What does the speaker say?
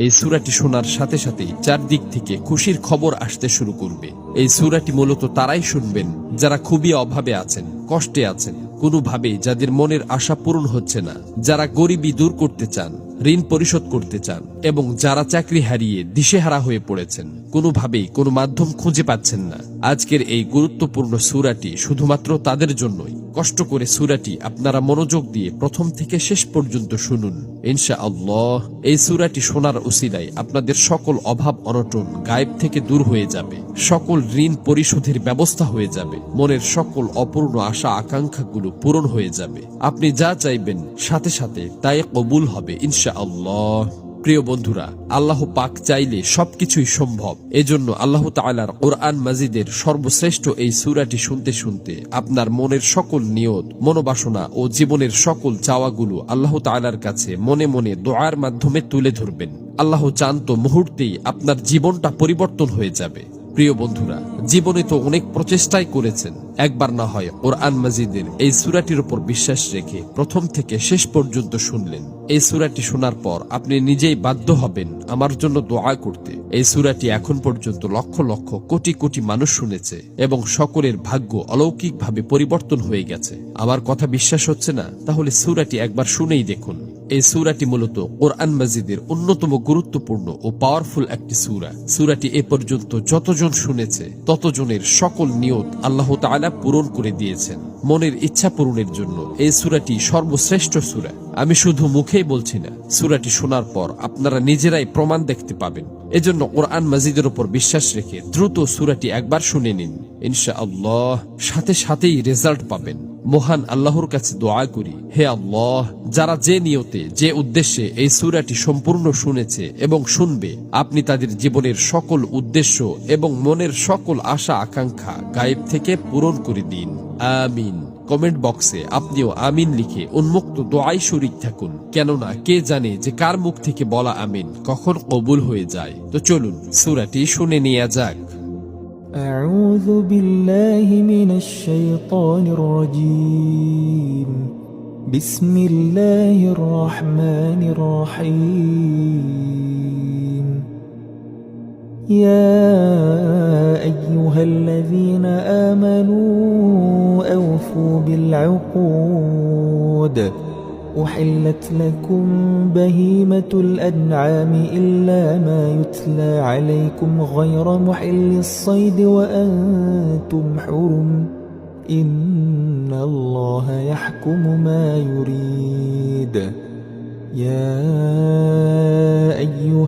এই সূরাটি শোনার সাথে সাথেই চারদিক থেকে খুশির খবর আসতে শুরু করবে। এই সূরাটি মূলত তারাই শুনবেন যারা খুবই অভাবে আছেন, কষ্টে আছেন, কোনোভাবে যাদের মনের আশা পূরণ হচ্ছে না, যারা গরিবি দূর করতে চান, ঋণ পরিশোধ করতে চান, এবং যারা চাকরি হারিয়ে দিশেহারা হয়ে পড়েছেন, কোনোভাবেই কোনো মাধ্যম খুঁজে পাচ্ছেন না। আজকের এই গুরুত্বপূর্ণ সূরাটি শুধুমাত্র তাদের জন্যই। কষ্ট করে সূরাটি আপনারা মনোযোগ দিয়ে প্রথম থেকে শেষ পর্যন্ত শুনুন। ইনশাআল্লাহ এই সূরাটি শোনার উসিলায় আপনাদের সকল অভাব অনটন গায়েব থেকে দূর হয়ে যাবে, সকল ঋণ পরিশোধের ব্যবস্থা হয়ে যাবে, মনের সকল অপূর্ণ আশা আকাঙ্ক্ষাগুলো পূরণ হয়ে যাবে। আপনি যা চাইবেন সাথে সাথে তাই কবুল হবে ইনশাআল্লাহ। প্রিয় বন্ধুরা, আল্লাহ পাক চাইলে সবকিছুই সম্ভব। এজন্য আল্লাহ তাআলার কোরআন মাজিদের সর্বশ্রেষ্ঠ এই সূরাটি শুনতে শুনতে আপনার মনের সকল নিয়ত, মনোবাসনা ও জীবনের সকল চাওয়াগুলো আল্লাহ তাআলার কাছে মনে মনে দোয়ার মাধ্যমে তুলে ধরবেন। আল্লাহ চান তো মুহূর্তেই আপনার জীবনটা পরিবর্তন হয়ে যাবে। প্রিয় বন্ধুরা, জীবনে তো অনেক প্রচেষ্টাই করেছেন, একবার না হয় কোরআন মাজিদের এই সূরাটির উপর বিশ্বাস রেখে প্রথম থেকে শেষ পর্যন্ত শুনলেন। এই সূরাটি শোনার পর আপনি নিজেই বাধ্য হবেন আমার জন্য দোয়া করতে। এই সূরাটি এখন পর্যন্ত লক্ষ লক্ষ কোটি কোটি মানুষ শুনেছে এবং সকলের ভাগ্য অলৌকিকভাবে পরিবর্তন হয়ে গেছে। আমার কথা বিশ্বাস হচ্ছে না? তাহলে সূরাটি একবার শুনেই দেখুন। এই সূরাটি মূলত কোরআন মাজিদের অন্যতম গুরুত্বপূর্ণ ও পাওয়ারফুল একটি সূরা। সূরাটি এ পর্যন্ত যতজন শুনেছে ততজনের সকল নিয়ত আল্লাহ তাআলা পূরণ করে দিয়েছেন। মনের ইচ্ছা পূরণের জন্য এই সূরাটি সর্বশ্রেষ্ঠ সূরা। আমি শুধু মুখেই বলছি না, সূরাটি শোনার পর আপনারা নিজেরাই প্রমাণ দেখতে পাবেন। এজন্য কোরআন মাজিদের উপর বিশ্বাস রেখে দ্রুত সূরাটি একবার শুনে নিন। ইনশাআল্লাহ সাথে সাথেই রেজাল্ট পাবেন। মহান আল্লাহর কাছে দোয়া করি, হে আল্লাহ, যারা যে নিয়তে, যে উদ্দেশ্যে এই সূরাটি সম্পূর্ণ শুনেছে এবং শুনবে, আপনি তাদের জীবনের সকল উদ্দেশ্য এবং মনের সকল আশা আকাঙ্ক্ষা গায়েব থেকে পূরণ করে দিন। আমিন। কমেন্ট বক্সে আপনিও আমিন লিখে উন্মুক্ত দোয়ায় শরীক থাকুন, কেননা কে জানে যে কার মুখ থেকে বলা আমিন কখন কবুল হয়ে যায়। তো চলুন সূরাটি শুনে নেওয়া যাক। أعوذ بالله من الشيطان الرجيم بسم الله الرحمن الرحيم يا أيها الذين آمنوا أوفوا بالعقود أحلت لكم بهيمة الأنعام إلا ما يتلى عليكم غير محل الصيد وأنتم حرم إن الله يحكم ما يريد يا أيها